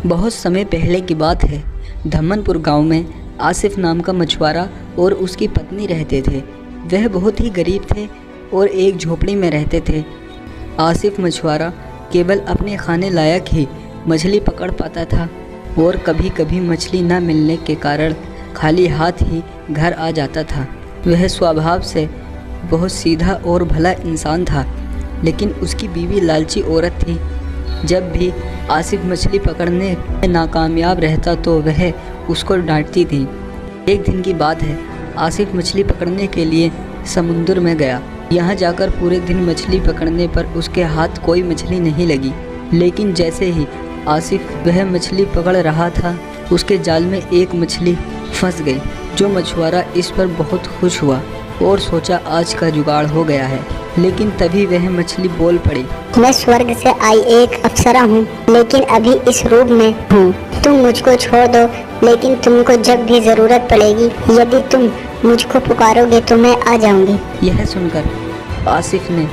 बहुत समय पहले की बात है। धम्मनपुर गांव में आसिफ नाम का मछुआरा और उसकी पत्नी रहते थे। वह बहुत ही गरीब थे और एक झोपड़ी में रहते थे। आसिफ मछुआरा केवल अपने खाने लायक ही मछली पकड़ पाता था और कभी कभी मछली न मिलने के कारण खाली हाथ ही घर आ जाता था। वह स्वभाव से बहुत सीधा और भला इंसान था, लेकिन उसकी बीवी लालची औरत थी। जब भी आसिफ मछली पकड़ने में नाकामयाब रहता तो वह उसको डांटती थी। एक दिन की बात है, आसिफ मछली पकड़ने के लिए समुद्र में गया। यहाँ जाकर पूरे दिन मछली पकड़ने पर उसके हाथ कोई मछली नहीं लगी, लेकिन जैसे ही आसिफ वह मछली पकड़ रहा था, उसके जाल में एक मछली फंस गई। जो मछुआरा इस पर बहुत खुश हुआ और सोचा आज का जुगाड़ हो गया है, लेकिन तभी वह मछली बोल पड़ी। मैं स्वर्ग से आई एक अप्सरा हूँ, लेकिन अभी इस रूप में हूँ। तुम मुझको छोड़ दो, लेकिन तुमको जब भी जरूरत पड़ेगी, यदि तुम मुझको पुकारोगे तो मैं आ जाऊंगी। यह सुनकर आसिफ ने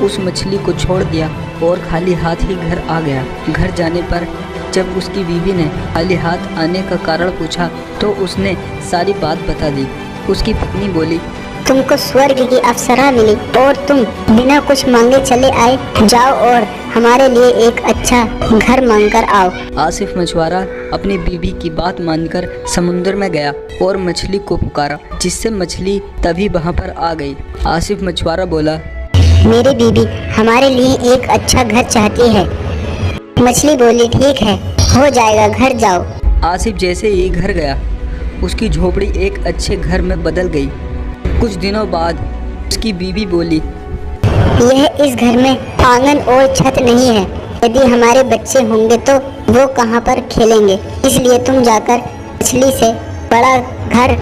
उस मछली को छोड़ दिया और खाली हाथ ही घर आ गया। घर जाने पर जब उसकी बीवी ने खाली हाथ आने का कारण पूछा तो उसने सारी बात बता दी। उसकी पत्नी बोली, तुमको स्वर्ग की अप्सरा मिली और तुम बिना कुछ मांगे चले आए। जाओ और हमारे लिए एक अच्छा घर मांग कर आओ। आसिफ मछुआरा अपनी बीवी की बात मानकर समुद्र में गया और मछली को पुकारा, जिससे मछली तभी वहां पर आ गई। आसिफ मछुआरा बोला, मेरी बीवी हमारे लिए एक अच्छा घर चाहती है। मछली बोली, ठीक है, हो जाएगा, घर जाओ। आसिफ जैसे ही घर गया, उसकी झोपड़ी एक अच्छे घर में बदल गई। कुछ दिनों बाद उसकी बीवी बोली, यह इस घर में आंगन और छत नहीं है। यदि हमारे बच्चे होंगे तो वो कहाँ पर खेलेंगे, इसलिए तुम जाकर मछली से बड़ा घर,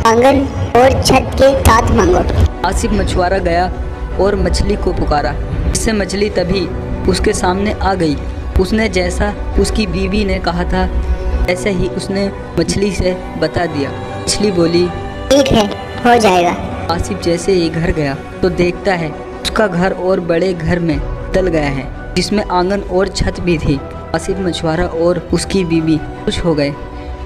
आंगन और छत के साथ मांगो। आसिफ मछुआरा गया और मछली को पुकारा, इससे मछली तभी उसके सामने आ गई। उसने जैसा उसकी बीवी ने कहा था, ऐसे ही उसने मछली से बता दिया। मछली बोली, ठीक है, हो जाएगा। आसिफ जैसे ही घर गया तो देखता है उसका घर और बड़े घर में बदल गया है, जिसमें आंगन और छत भी थी। आसिफ मछुआरा और उसकी बीवी खुश हो गए।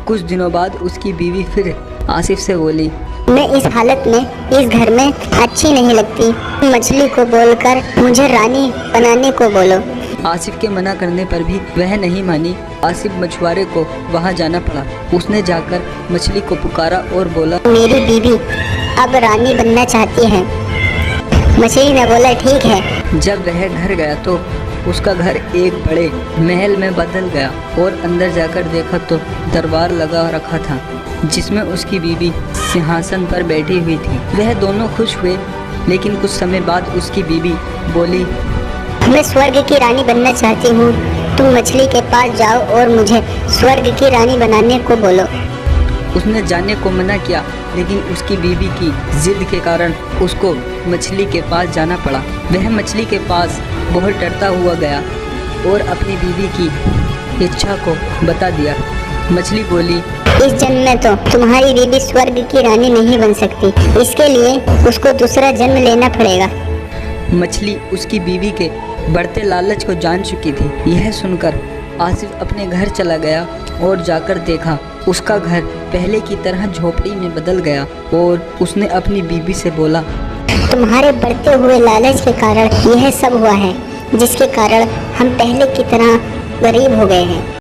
कुछ दिनों बाद उसकी बीवी फिर आसिफ से बोली, मैं इस हालत में इस घर में अच्छी नहीं लगती। मछली को बोलकर मुझे रानी बनाने को बोलो। आसिफ के मना करने पर भी वह नहीं मानी। आसिफ मछुआरे को वहां जाना पड़ा। उसने जाकर मछली को पुकारा और बोला, मेरी बीवी अब रानी बनना चाहती है। मछली ने बोला, ठीक है। जब वह घर गया तो उसका घर एक बड़े महल में बदल गया और अंदर जाकर देखा तो दरबार लगा रखा था, जिसमें उसकी बीवी सिंहासन पर बैठी हुई थी। वह दोनों खुश हुए, लेकिन कुछ समय बाद उसकी बीवी बोली, मैं स्वर्ग की रानी बनना चाहती हूँ। तुम मछली के पास जाओ और मुझे स्वर्ग की रानी बनाने को बोलो। उसने जाने को मना किया, लेकिन उसकी बीवी की जिद के कारण उसको मछली के पास जाना पड़ा। वह मछली के पास बहुत डरता हुआ गया और अपनी बीवी की इच्छा को बता दिया। मछली बोली, इस जन्म में तो तुम्हारी बीवी स्वर्ग की रानी नहीं बन सकती, इसके लिए उसको दूसरा जन्म लेना पड़ेगा। मछली उसकी बीवी के बढ़ते लालच को जान चुकी थी। यह सुनकर आसिफ अपने घर चला गया और जाकर देखा उसका घर पहले की तरह झोपड़ी में बदल गया और उसने अपनी बीवी से बोला, तुम्हारे बढ़ते हुए लालच के कारण यह सब हुआ है, जिसके कारण हम पहले की तरह गरीब हो गए हैं।